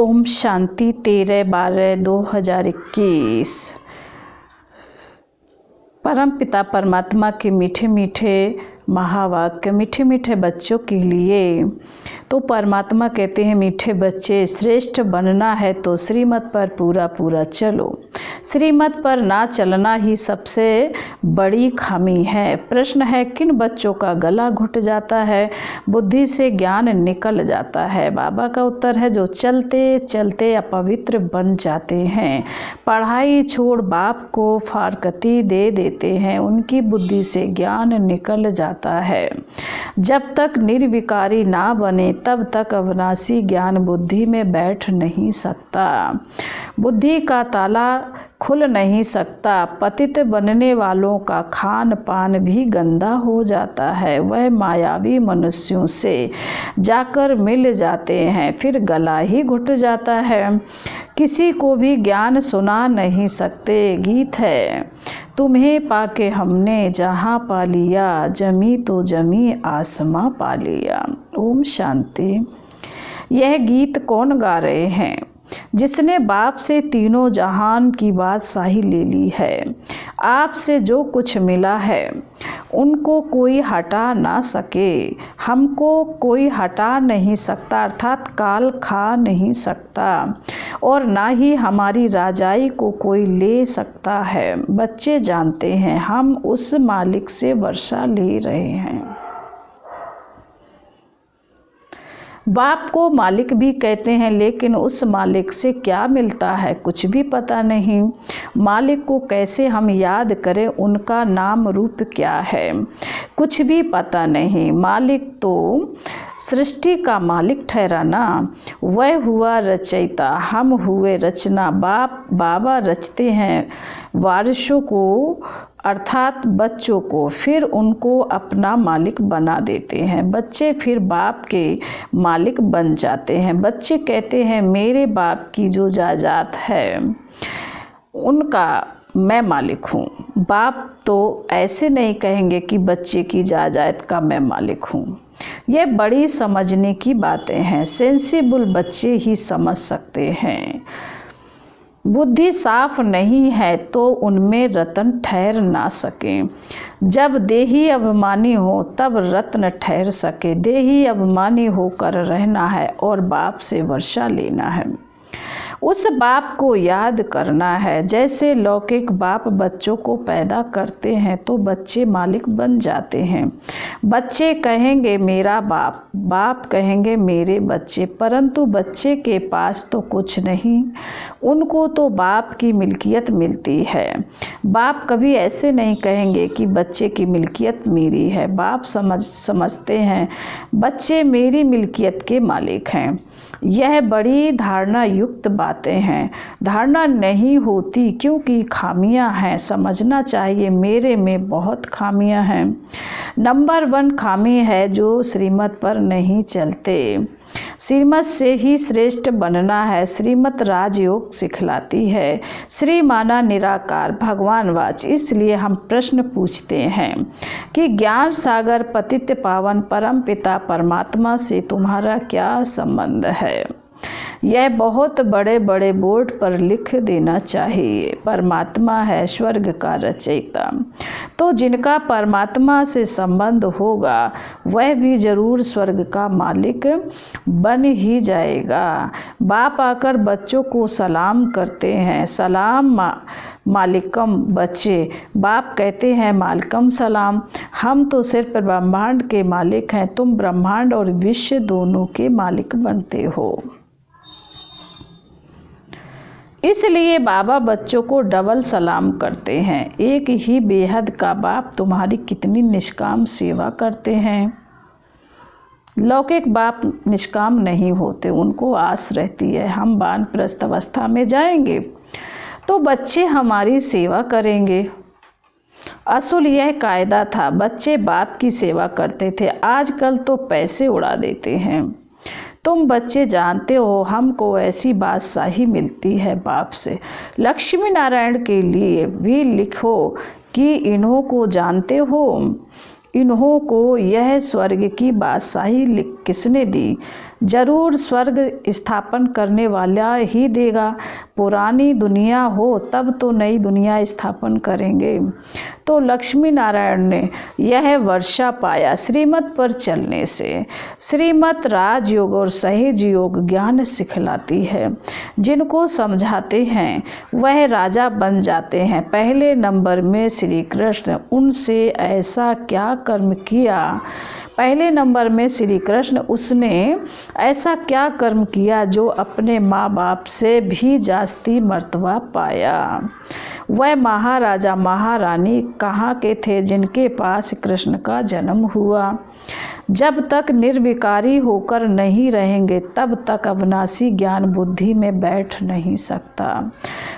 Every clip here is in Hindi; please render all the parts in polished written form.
ओम शांति 13/12/2021। परम पिता परमात्मा के मीठे मीठे महावाक्य मीठे मीठे बच्चों के लिए। तो परमात्मा कहते हैं, मीठे बच्चे, श्रेष्ठ बनना है तो श्रीमत पर पूरा पूरा चलो। श्रीमत पर ना चलना ही सबसे बड़ी खामी है। प्रश्न है, किन बच्चों का गला घुट जाता है, बुद्धि से ज्ञान निकल जाता है? बाबा का उत्तर है, जो चलते चलते अपवित्र बन जाते हैं, पढ़ाई छोड़ बाप को फारकती दे देते हैं, उनकी बुद्धि से ज्ञान निकल जाता है। जब तक निर्विकारी ना बने तब तक अविनाशी ज्ञान बुद्धि में बैठ नहीं सकता, बुद्धि का ताला खुल नहीं सकता। पतित बनने वालों का खान पान भी गंदा हो जाता है। वह मायावी मनुष्यों से जाकर मिल जाते हैं, फिर गला ही घुट जाता है। किसी को भी ज्ञान सुना नहीं सकते। गीत है, तुम्हें पाके हमने जहाँ पा लिया, जमी तो जमी आसमां पा लिया। ओम शांति। यह गीत कौन गा रहे हैं? जिसने बाप से तीनों जहान की बादशाही ले ली है। आपसे जो कुछ मिला है उनको कोई हटा ना सके, हमको कोई हटा नहीं सकता, अर्थात काल खा नहीं सकता, और ना ही हमारी राजाई को कोई ले सकता है। बच्चे जानते हैं हम उस मालिक से वर्षा ले रहे हैं। बाप को मालिक भी कहते हैं, लेकिन उस मालिक से क्या मिलता है कुछ भी पता नहीं। मालिक को कैसे हम याद करें, उनका नाम रूप क्या है कुछ भी पता नहीं। मालिक तो सृष्टि का मालिक ठहरा ना, वह हुआ रचयिता, हम हुए रचना। बाबा रचते हैं वारिसों को, अर्थात बच्चों को, फिर उनको अपना मालिक बना देते हैं। बच्चे फिर बाप के मालिक बन जाते हैं। बच्चे कहते हैं, मेरे बाप की जो जायदाद है उनका मैं मालिक हूँ। बाप तो ऐसे नहीं कहेंगे कि बच्चे की जायदाद का मैं मालिक हूँ। ये बड़ी समझने की बातें हैं, सेंसिबल बच्चे ही समझ सकते हैं। बुद्धि साफ नहीं है तो उनमें रत्न ठहर ना सके। जब देही अभिमानी हो तब रत्न ठहर सके। देही अभिमानी होकर रहना है और बाप से वर्षा लेना है, उस बाप को याद करना है। जैसे लौकिक बाप बच्चों को पैदा करते हैं तो बच्चे मालिक बन जाते हैं। बच्चे कहेंगे मेरा बाप, बाप कहेंगे मेरे बच्चे, परंतु बच्चे के पास तो कुछ नहीं, उनको तो बाप की मिल्कियत मिलती है। बाप कभी ऐसे नहीं कहेंगे कि बच्चे की मिल्कियत मेरी है। बाप समझते हैं बच्चे मेरी मिल्कियत के मालिक हैं। यह बड़ी धारणा युक्त बातें हैं। धारणा नहीं होती क्योंकि खामियां हैं। समझना चाहिए मेरे में बहुत खामियां हैं। नंबर 1 खामी है जो श्रीमत पर नहीं चलते। श्रीमत से ही श्रेष्ठ बनना है। श्रीमत राजयोग सिखलाती है। श्री माना निराकार भगवानवाच। इसलिए हम प्रश्न पूछते हैं कि ज्ञान सागर पतित पावन परम पिता परमात्मा से तुम्हारा क्या संबंध है? यह बहुत बड़े बड़े बोर्ड पर लिख देना चाहिए। परमात्मा है स्वर्ग का रचयिता। तो जिनका परमात्मा से संबंध होगा वह भी जरूर स्वर्ग का मालिक बन ही जाएगा। बाप आकर बच्चों को सलाम करते हैं, सलाम मालिकम बच्चे। बाप कहते हैं मालिकम सलाम। हम तो सिर्फ ब्रह्मांड के मालिक हैं, तुम ब्रह्मांड और विश्व दोनों के मालिक बनते हो। इसलिए बाबा बच्चों को डबल सलाम करते हैं। एक ही बेहद का बाप तुम्हारी कितनी निष्काम सेवा करते हैं। लौकिक बाप निष्काम नहीं होते, उनको आस रहती है हम वानप्रस्थ अवस्था में जाएंगे तो बच्चे हमारी सेवा करेंगे। असूल यह कायदा था, बच्चे बाप की सेवा करते थे। आजकल तो पैसे उड़ा देते हैं। तुम बच्चे जानते हो हमको ऐसी बादशाही मिलती है बाप से। लक्ष्मी नारायण के लिए भी लिखो कि इन्हों को जानते हो, इन्हों को यह स्वर्ग की बादशाही किसने दी? जरूर स्वर्ग स्थापन करने वाला ही देगा। पुरानी दुनिया हो तब तो नई दुनिया स्थापन करेंगे। तो लक्ष्मी नारायण ने यह वर्षा पाया श्रीमत पर चलने से। श्रीमत राजयोग और सहज योग ज्ञान सिखलाती है। जिनको समझाते हैं वह राजा बन जाते हैं। पहले नंबर में श्री कृष्ण, उनसे ऐसा क्या कर्म किया, पहले नंबर में श्री कृष्ण, उसने ऐसा क्या कर्म किया जो अपने माँ बाप से भी जास्ती मर्तबा पाया। वह महाराजा महारानी कहाँ के थे जिनके पास कृष्ण का जन्म हुआ। जब तक निर्विकारी होकर नहीं रहेंगे तब तक अविनाशी ज्ञान बुद्धि में बैठ नहीं सकता।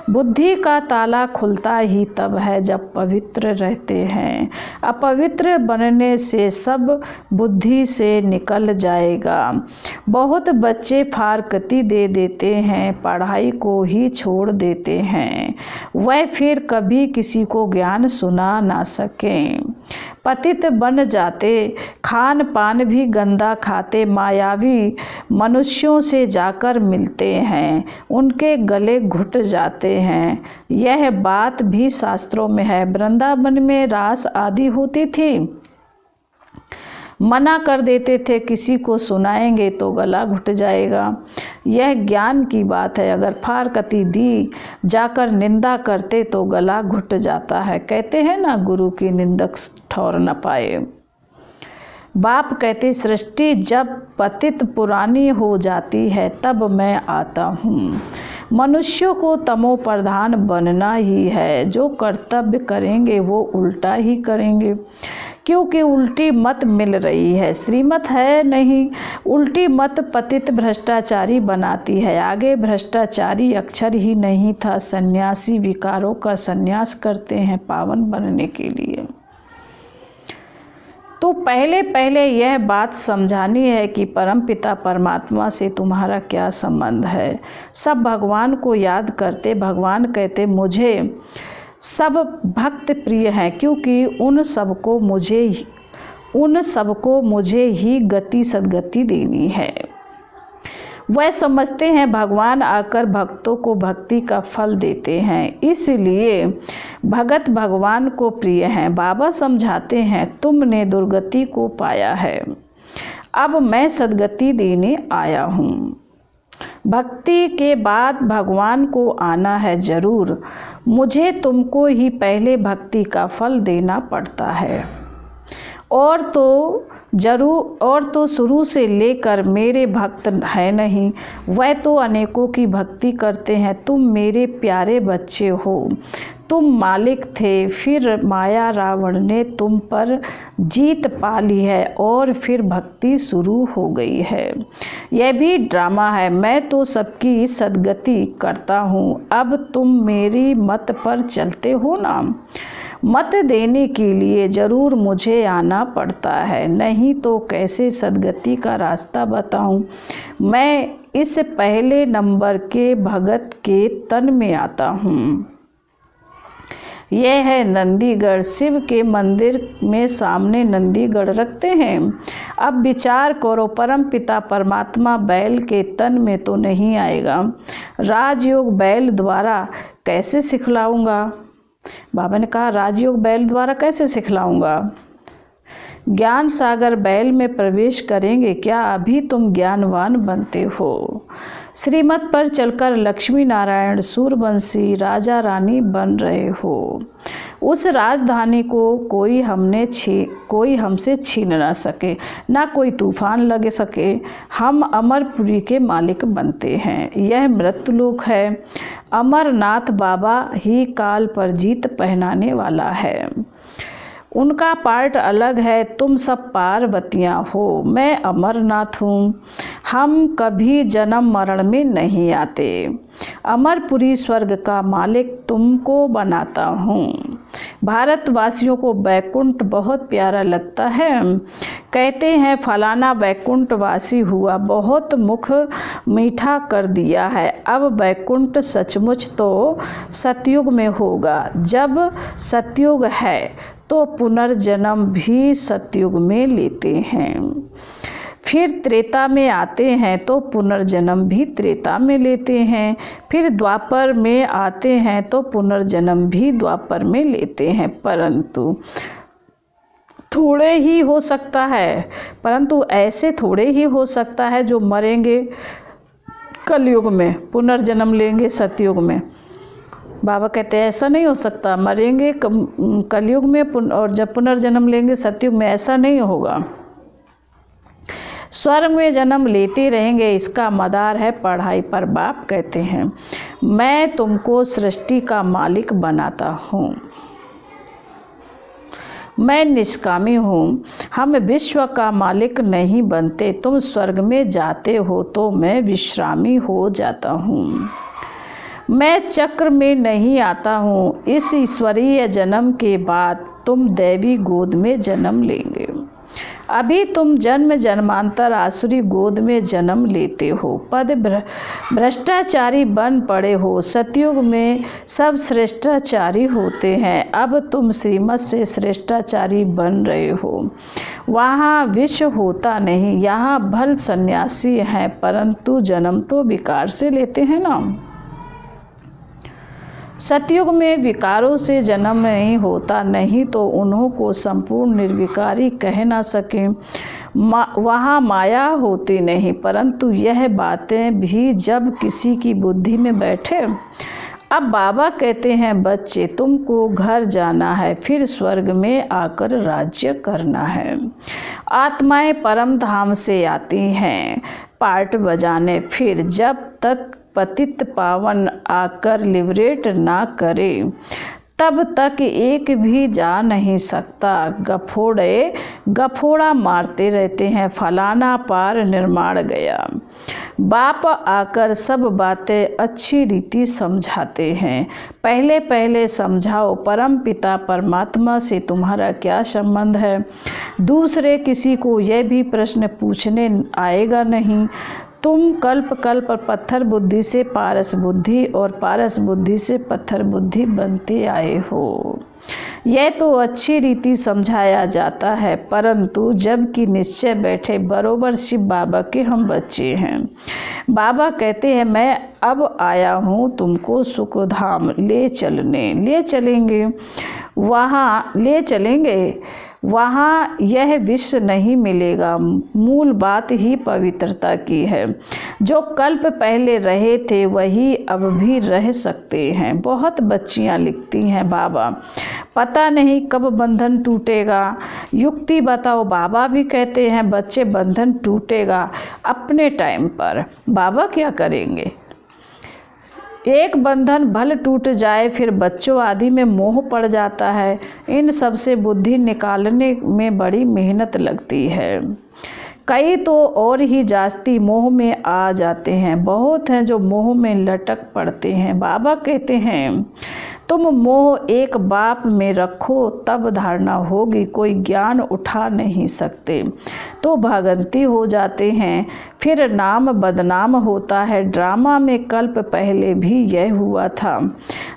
बुद्धि का ताला खुलता ही तब है जब पवित्र रहते हैं। अपवित्र बनने से सब बुद्धि से निकल जाएगा। बहुत बच्चे फारकती दे देते हैं, पढ़ाई को ही छोड़ देते हैं, वह फिर कभी किसी को ज्ञान सुना ना सकें। पतित बन जाते, खान पान भी गंदा खाते, मायावी मनुष्यों से जाकर मिलते हैं, उनके गले घुट जाते हैं। यह बात भी शास्त्रों में है। वृंदावन में रास आदि होती थी, मना कर देते थे, किसी को सुनाएंगे तो गला घुट जाएगा। यह ज्ञान की बात है। अगर फारकती दी जाकर निंदा करते तो गला घुट जाता है। कहते हैं ना, गुरु की निंदक ठौर न पाए। बाप कहते, सृष्टि जब पतित पुरानी हो जाती है तब मैं आता हूँ। मनुष्यों को तमो प्रधान बनना ही है। जो कर्तव्य करेंगे वो उल्टा ही करेंगे, क्योंकि उल्टी मत मिल रही है, श्रीमत है नहीं। उल्टी मत पतित भ्रष्टाचारी बनाती है। आगे भ्रष्टाचारी अक्षर ही नहीं था। सन्यासी विकारों का संन्यास करते हैं पावन बनने के लिए। तो पहले यह बात समझानी है कि परमपिता परमात्मा से तुम्हारा क्या संबंध है। सब भगवान को याद करते। भगवान कहते, मुझे सब भक्त प्रिय हैं, क्योंकि उन सबको मुझे ही गति सद्गति देनी है। वह समझते हैं भगवान आकर भक्तों को भक्ति का फल देते हैं, इसलिए भगत भगवान को प्रिय हैं। बाबा समझाते हैं, तुमने दुर्गति को पाया है, अब मैं सद्गति देने आया हूँ। भक्ति के बाद भगवान को आना है जरूर। मुझे तुमको ही पहले भक्ति का फल देना पड़ता है, और तो शुरू से लेकर मेरे भक्त है नहीं। वह तो अनेकों की भक्ति करते हैं। तुम मेरे प्यारे बच्चे हो। तुम मालिक थे, फिर माया रावण ने तुम पर जीत पा ली है और फिर भक्ति शुरू हो गई है। यह भी ड्रामा है। मैं तो सबकी सद्गति करता हूँ। अब तुम मेरी मत पर चलते हो ना। मत देने के लिए जरूर मुझे आना पड़ता है, नहीं तो कैसे सद्गति का रास्ता बताऊं। मैं इस पहले नंबर के भगत के तन में आता हूँ। यह है नंदीगढ़। शिव के मंदिर में सामने नंदीगढ़ रखते हैं। अब विचार करो, परम पिता परमात्मा बैल के तन में तो नहीं आएगा। राजयोग बैल द्वारा कैसे सिखलाऊंगा। बाबा ने कहा, राजयोग बैल द्वारा कैसे सिखलाऊंगा। ज्ञान सागर बैल में प्रवेश करेंगे क्या। अभी तुम ज्ञानवान बनते हो। श्रीमत पर चलकर लक्ष्मी नारायण सूर्यवंशी राजा रानी बन रहे हो। उस राजधानी को कोई हमसे छीन ना सके, ना कोई तूफान लगे सके। हम अमरपुरी के मालिक बनते हैं। यह मृत्युलोक है। अमरनाथ बाबा ही काल पर जीत पहनाने वाला है। उनका पार्ट अलग है। तुम सब पार्वतियाँ हो, मैं अमरनाथ हूँ। हम कभी जन्म मरण में नहीं आते। अमरपुरी स्वर्ग का मालिक तुमको बनाता हूँ। भारतवासियों को वैकुंठ बहुत प्यारा लगता है। कहते हैं फलाना वैकुंठवासी हुआ, बहुत मुख मीठा कर दिया है। अब वैकुंठ सचमुच तो सतयुग में होगा। जब सतयुग है तो पुनर्जन्म भी सतयुग में लेते हैं। फिर त्रेता में आते हैं तो पुनर्जन्म भी त्रेता में लेते हैं, फिर द्वापर में आते हैं तो पुनर्जन्म भी द्वापर में लेते हैं। परंतु थोड़े ही हो सकता है, परंतु ऐसे थोड़े ही हो सकता है जो मरेंगे कलयुग में पुनर्जन्म लेंगे सतयुग में। बाबा कहते हैं ऐसा नहीं हो सकता, मरेंगे कलयुग में और जब पुनर्जन्म लेंगे सतयुग में, ऐसा नहीं होगा। स्वर्ग में जन्म लेते रहेंगे, इसका मदार है पढ़ाई पर। बाप कहते हैं मैं तुमको सृष्टि का मालिक बनाता हूँ, मैं निष्कामी हूँ, हम विश्व का मालिक नहीं बनते। तुम स्वर्ग में जाते हो तो मैं विश्रामी हो जाता हूँ। मैं चक्र में नहीं आता हूँ। इस ईश्वरीय जन्म के बाद तुम दैवी गोद में जन्म लेंगे। अभी तुम जन्म जन्मांतर आसुरी गोद में जन्म लेते हो, पद भ्रष्टाचारी बन पड़े हो। सतयुग में सब श्रेष्ठाचारी होते हैं, अब तुम श्रीमत से श्रेष्ठाचारी बन रहे हो। वहाँ विष होता नहीं, यहाँ भल सन्यासी हैं, परंतु जन्म तो विकार से लेते हैं ना। सतयुग में विकारों से जन्म नहीं होता, नहीं तो उन्हों को संपूर्ण निर्विकारी कह ना सकें। वहाँ माया होती नहीं, परंतु यह बातें भी जब किसी की बुद्धि में बैठे। अब बाबा कहते हैं बच्चे तुमको घर जाना है, फिर स्वर्ग में आकर राज्य करना है। आत्माएं परम धाम से आती हैं पार्ट बजाने, फिर जब तक पतित पावन आकर लिबरेट ना करे तब तक एक भी जा नहीं सकता। गफोड़ा मारते रहते हैं, फलाना पार निर्माण गया। बाप आकर सब बातें अच्छी रीति समझाते हैं। पहले पहले समझाओ परम पिता परमात्मा से तुम्हारा क्या संबंध है। दूसरे किसी को यह भी प्रश्न पूछने आएगा नहीं। तुम कल्प कल्प पत्थर बुद्धि से पारस बुद्धि और पारस बुद्धि से पत्थर बुद्धि बनते आए हो। यह तो अच्छी रीति समझाया जाता है, परंतु जबकि निश्चय बैठे बरोबर शिव बाबा के हम बच्चे हैं। बाबा कहते हैं मैं अब आया हूँ तुमको सुखधाम ले चलेंगे, वहाँ ले चलेंगे। वहाँ यह विष नहीं मिलेगा। मूल बात ही पवित्रता की है। जो कल्प पहले रहे थे वही अब भी रह सकते हैं। बहुत बच्चियाँ लिखती हैं बाबा पता नहीं कब बंधन टूटेगा, युक्ति बताओ। बाबा भी कहते हैं बच्चे बंधन टूटेगा अपने टाइम पर। बाबा क्या करेंगे? एक बंधन भल टूट जाए, फिर बच्चों आदि में मोह पड़ जाता है। इन सब से बुद्धि निकालने में बड़ी मेहनत लगती है। कई तो और ही जास्ती मोह में आ जाते हैं, बहुत हैं जो मोह में लटक पड़ते हैं। बाबा कहते हैं तुम मोह एक बाप में रखो तब धारणा होगी, कोई ज्ञान उठा नहीं सकते तो भागंती हो जाते हैं, फिर नाम बदनाम होता है। ड्रामा में कल्प पहले भी यह हुआ था।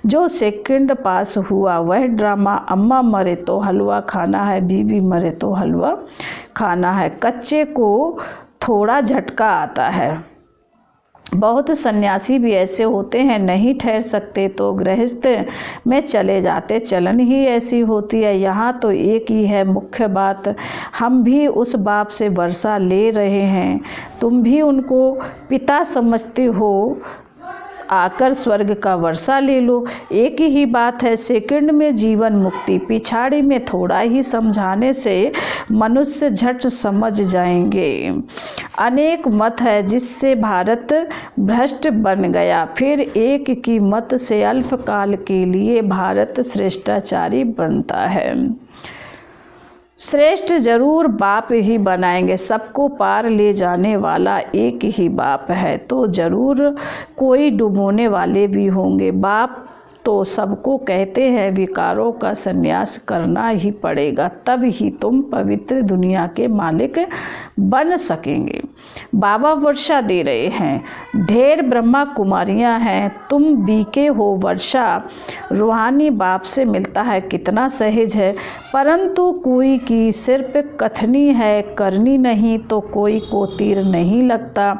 जो सेकंड पास हुआ वह ड्रामा। अम्मा मरे तो हलवा खाना है, बीबी मरे तो हलवा खाना है। कच्चे को थोड़ा झटका आता है। बहुत सन्यासी भी ऐसे होते हैं, नहीं ठहर सकते तो गृहस्थ में चले जाते। चलन ही ऐसी होती है। यहाँ तो एक ही है मुख्य बात, हम भी उस बाप से वर्षा ले रहे हैं, तुम भी उनको पिता समझते हो, आकर स्वर्ग का वर्षा ले लो। एक ही बात है, सेकंड में जीवन मुक्ति। पिछाड़ी में थोड़ा ही समझाने से मनुष्य झट समझ जाएंगे। अनेक मत है जिससे भारत भ्रष्ट बन गया, फिर एक की मत से अल्पकाल के लिए भारत श्रेष्ठाचारी बनता है। श्रेष्ठ जरूर बाप ही बनाएंगे, सबको पार ले जाने वाला एक ही बाप है, तो जरूर कोई डुबोने वाले भी होंगे। बाप तो सबको कहते हैं विकारों का संन्यास करना ही पड़ेगा, तब ही तुम पवित्र दुनिया के मालिक बन सकेंगे। बाबा वर्षा दे रहे हैं, ढेर ब्रह्मा कुमारियां हैं, तुम बीके हो वर्षा। रूहानी बाप से मिलता है कितना सहज है, परंतु कोई की सिर्फ कथनी है, करनी नहीं तो कोई को तीर नहीं लगता।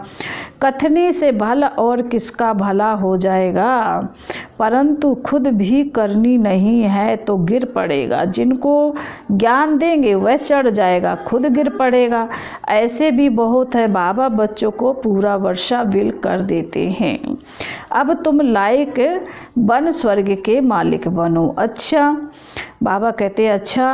कथनी से भला और किसका भला हो जाएगा, परंतु खुद भी करनी नहीं है तो गिर पड़ेगा। जिनको ज्ञान देंगे वह चढ़ जाएगा, खुद गिर पड़ेगा। ऐसे भी बहुत है, बाबा बच्चों को पूरा वर्षा विल कर देते हैं। अब तुम लायक बन स्वर्ग के मालिक बनो। अच्छा, बाबा कहते अच्छा,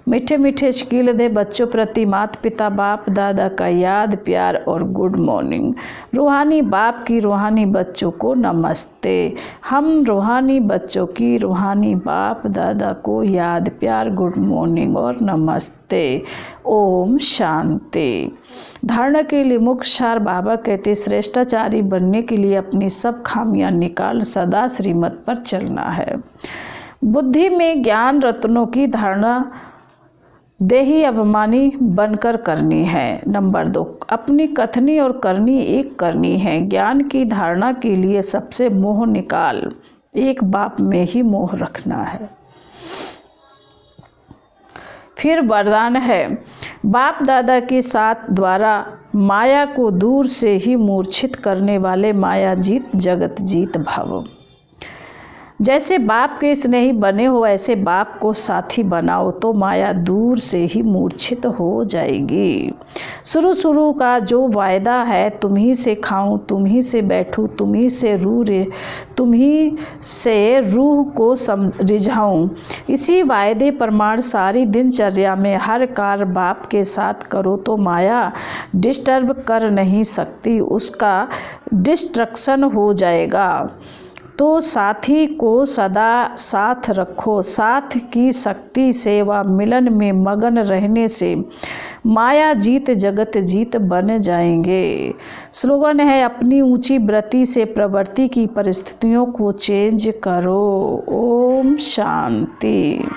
मीठे मीठे स्किल दे बच्चों प्रति माता पिता बाप दादा का याद प्यार और गुड मॉर्निंग। रूहानी बाप की रूहानी बच्चों को नमस्ते। हम रूहानी बच्चों की रूहानी बाप दादा को याद प्यार गुड मॉर्निंग और नमस्ते। ओम शांति। धारणा के लिए मुख्य सार बाबा कहते श्रेष्ठाचारी बनने के लिए अपनी सब खामियां निकाल सदा श्रीमत पर चलना है। बुद्धि में ज्ञान रत्नों की धारणा देही अभिमानी बनकर करनी है। नंबर 2, अपनी कथनी और करनी एक करनी है। ज्ञान की धारणा के लिए सबसे मोह निकाल, एक बाप में ही मोह रखना है। फिर वरदान है, बाप दादा के साथ द्वारा माया को दूर से ही मूर्छित करने वाले माया जीत जगत जीत भव। जैसे बाप के स्नेही बने हो ऐसे बाप को साथी बनाओ तो माया दूर से ही मूर्छित हो जाएगी। शुरू का जो वायदा है, तुम्ही से खाऊं, तुम्ही से बैठूं, तुम्ही से रूह को रिझाऊं, इसी वायदे प्रमाण सारी दिनचर्या में हर कार्य बाप के साथ करो तो माया डिस्टर्ब कर नहीं सकती, उसका डिस्ट्रक्शन हो जाएगा। तो साथी को सदा साथ रखो। साथ की शक्ति सेवा मिलन में मगन रहने से माया जीत जगत जीत बन जाएंगे। स्लोगन है, अपनी ऊंची वृत्ति से प्रवृत्ति की परिस्थितियों को चेंज करो। ओम शांति।